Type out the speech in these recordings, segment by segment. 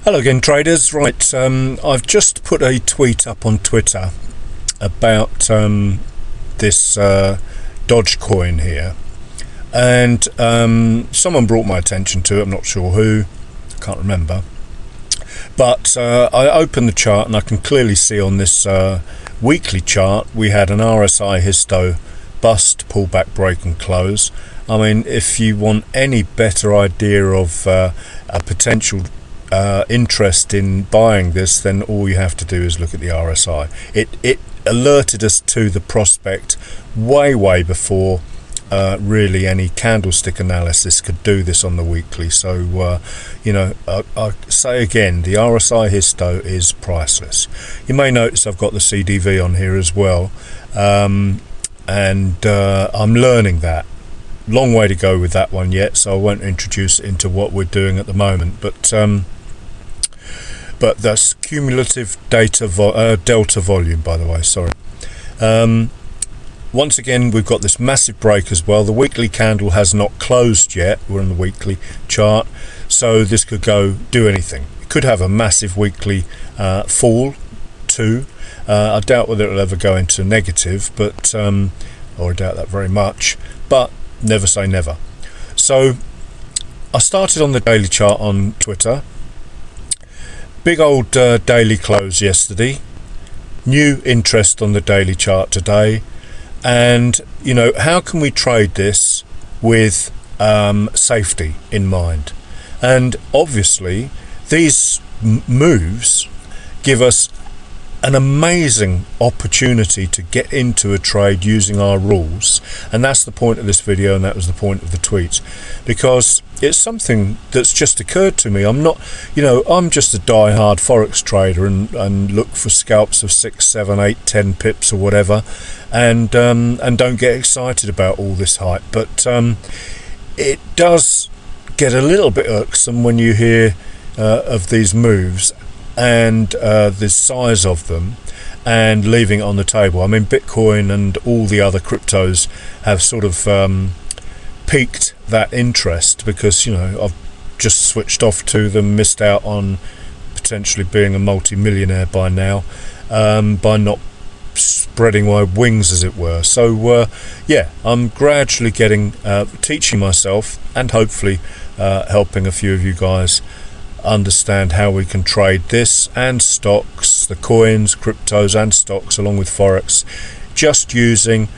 Hello again, traders. Right, I've just put a tweet up on Twitter about this Dogecoin here, and someone brought my attention to it. I'm not sure who, I can't remember, but I opened the chart and I can clearly see on this weekly chart we had an RSI histo bust, pullback, break and close. I mean, if you want any better idea of a potential interest in buying this, then all you have to do is look at the RSI. It alerted us to the prospect way before really any candlestick analysis could do this on the weekly. So you know, I say again, the RSI histo is priceless. You may notice I've got the CDV on here as well, and I'm learning that. Long way to go with that one yet, so I won't introduce it into what we're doing at the moment, but that's cumulative delta volume, by the way, sorry. Once again, we've got this massive break as well. The weekly candle has not closed yet. We're on the weekly chart, so this could do anything. It could have a massive weekly fall too. I doubt whether it'll ever go into negative, but or I doubt that very much, but never say never. So I started on the daily chart on Twitter. Big old daily close yesterday, new interest on the daily chart today, and you know, how can we trade this with safety in mind? And obviously these moves give us an amazing opportunity to get into a trade using our rules, and that's the point of this video, and that was the point of the tweet, because it's something that's just occurred to me. I'm not, you know, I'm just a die-hard forex trader and look for scalps of 6, 7, 8, 10 pips or whatever, and don't get excited about all this hype. But it does get a little bit irksome when you hear of these moves and the size of them, and leaving it on the table. I mean, Bitcoin and all the other cryptos have sort of piqued that interest, because you know, I've just switched off to them, missed out on potentially being a multi-millionaire by now, by not spreading my wings, as it were. So yeah, I'm gradually teaching myself, and hopefully helping a few of you guys understand how we can trade this and stocks, the coins, cryptos and stocks, along with forex, just using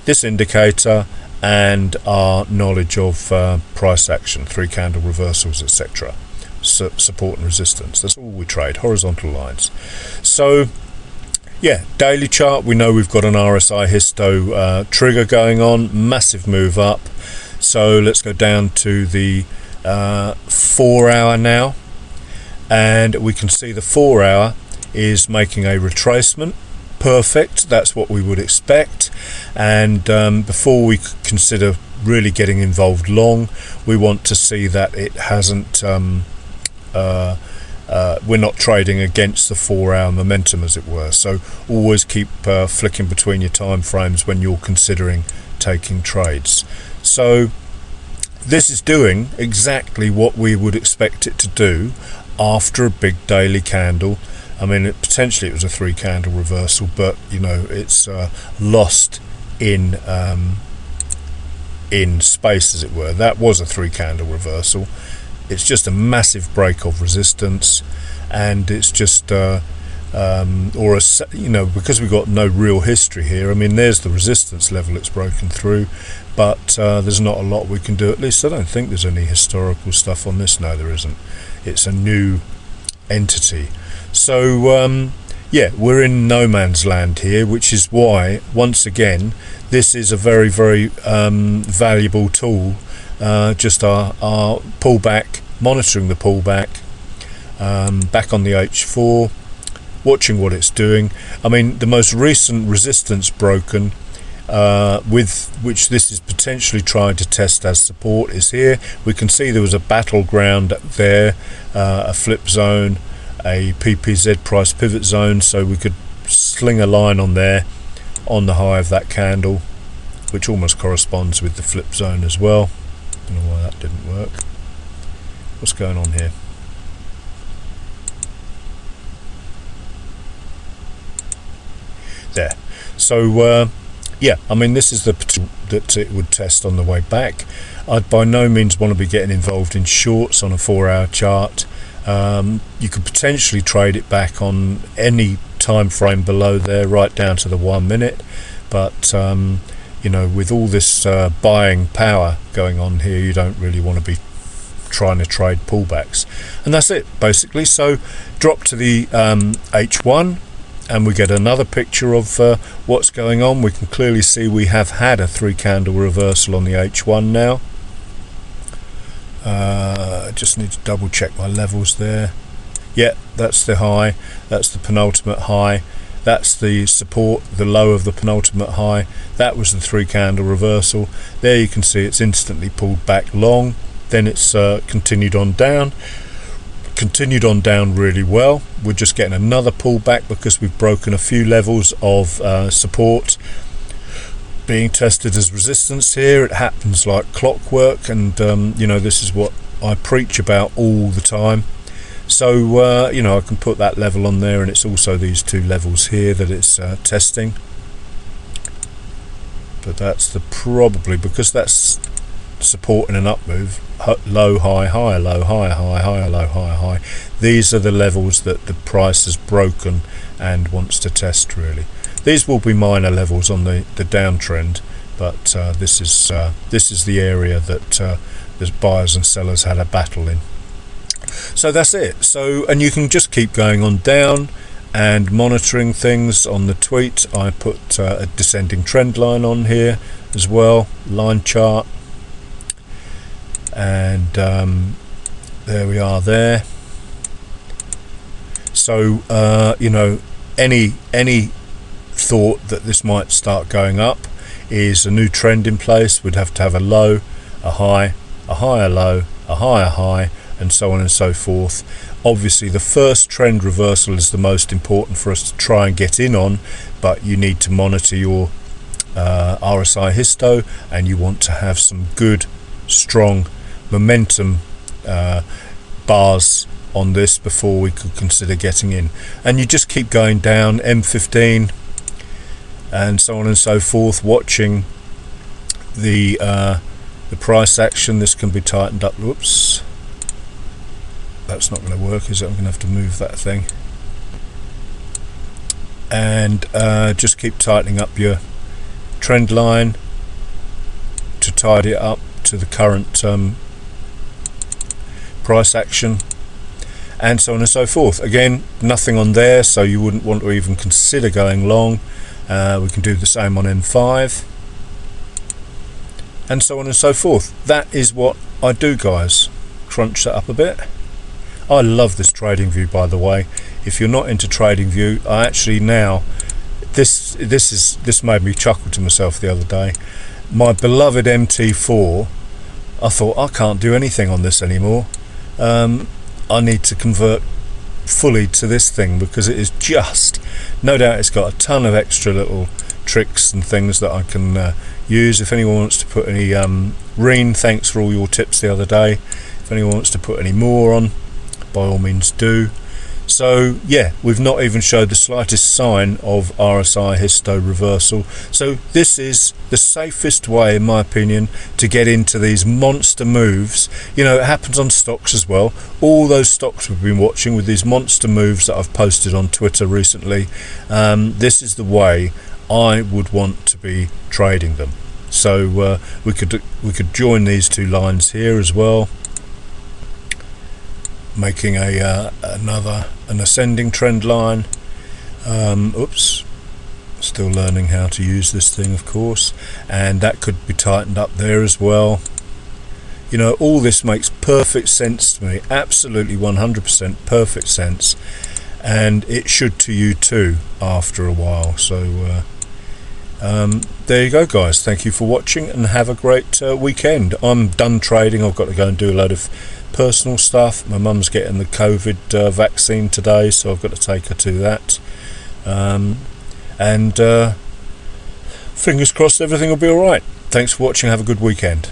this indicator and our knowledge of price action, 3 candle reversals, etc., support and resistance. That's all we trade, horizontal lines. So yeah, daily chart, we know we've got an RSI histo trigger going on, massive move up. So let's go down to the 4 hour now, and we can see the 4 hour is making a retracement. Perfect, that's what we would expect. And before we consider really getting involved long, we want to see that it hasn't we're not trading against the 4 hour momentum, as it were. So always keep flicking between your time frames when you're considering taking trades. So this is doing exactly what we would expect it to do after a big daily candle. I mean, potentially it was a 3 candle reversal, but you know, it's lost in space, as it were. That was a 3 candle reversal. It's just a massive break of resistance, and it's just you know, because we've got no real history here. I mean, there's the resistance level it's broken through, but there's not a lot we can do. At least I don't think there's any historical stuff on this. No, there isn't. It's a new entity. So yeah, we're in no man's land here, which is why, once again, this is a very valuable tool. Just our pullback, monitoring the pullback, back on the H4, watching what it's doing. I mean, the most recent resistance broken, with which this is potentially trying to test as support, is here. We can see there was a battleground there, a flip zone, a PPZ price pivot zone, so we could sling a line on there on the high of that candle, which almost corresponds with the flip zone as well. I don't know why that didn't work. What's going on here? there. So yeah, I mean, this is the potential that it would test on the way back. I'd by no means want to be getting involved in shorts on a 4-hour chart. You could potentially trade it back on any time frame below there, right down to the 1 minute, but you know, with all this buying power going on here, you don't really want to be trying to trade pullbacks. And that's it basically. So drop to the H1 and we get another picture of what's going on. We can clearly see we have had a 3 candle reversal on the H1 now. I just need to double check my levels there. Yeah, that's the high, that's the penultimate high, that's the support, the low of the penultimate high. That was the 3 candle reversal. There you can see it's instantly pulled back long, then it's continued on down really well. We're just getting another pullback because we've broken a few levels of support being tested as resistance here. It happens like clockwork, and you know, this is what I preach about all the time. So you know, I can put that level on there, and it's also these 2 levels here that it's testing. But that's the probably because that's supporting an up move, low high higher low higher high higher low higher high. These are the levels that the price has broken and wants to test really. These will be minor levels on the downtrend, but this is the area that the buyers and sellers had a battle in. So that's it. So, and you can just keep going on down and monitoring things on the tweet. I put a descending trend line on here as well, line chart, and there we are there. So you know, any thought that this might start going up is a new trend in place. We'd have to have a low, a high, a higher low, a higher high, and so on and so forth. Obviously the first trend reversal is the most important for us to try and get in on, but you need to monitor your RSI histo, and you want to have some good strong momentum bars on this before we could consider getting in. And you just keep going down, M15 and so on and so forth, watching the price action. This can be tightened up. Whoops, that's not going to work, is it? I'm going to have to move that thing. And just keep tightening up your trend line to tidy it up to the current price action, and so on and so forth. Again, nothing on there, so you wouldn't want to even consider going long. We can do the same on M5, and so on and so forth. That is what I do, guys. Crunch that up a bit. I love this trading view, by the way. If you're not into trading view, I actually now this made me chuckle to myself the other day. My beloved MT4, I thought, I can't do anything on this anymore. I need to convert fully to this thing, because it is just, no doubt it's got a ton of extra little tricks and things that I can use. If anyone wants to put any Reen, thanks for all your tips the other day. If anyone wants to put any more on, by all means do. So yeah, we've not even showed the slightest sign of RSI histo reversal. So this is the safest way, in my opinion, to get into these monster moves. You know, it happens on stocks as well. All those stocks we've been watching with these monster moves that I've posted on Twitter recently, this is the way I would want to be trading them. So we could join these 2 lines here as well, making an ascending trend line. Oops, still learning how to use this thing, of course, and that could be tightened up there as well. You know, all this makes perfect sense to me, absolutely 100% perfect sense, and it should to you too after a while. So there you go, guys. Thank you for watching, and have a great weekend. I'm done trading. I've got to go and do a load of personal stuff. My mum's getting the COVID vaccine today, so I've got to take her to that. And fingers crossed everything will be alright. Thanks for watching. Have a good weekend.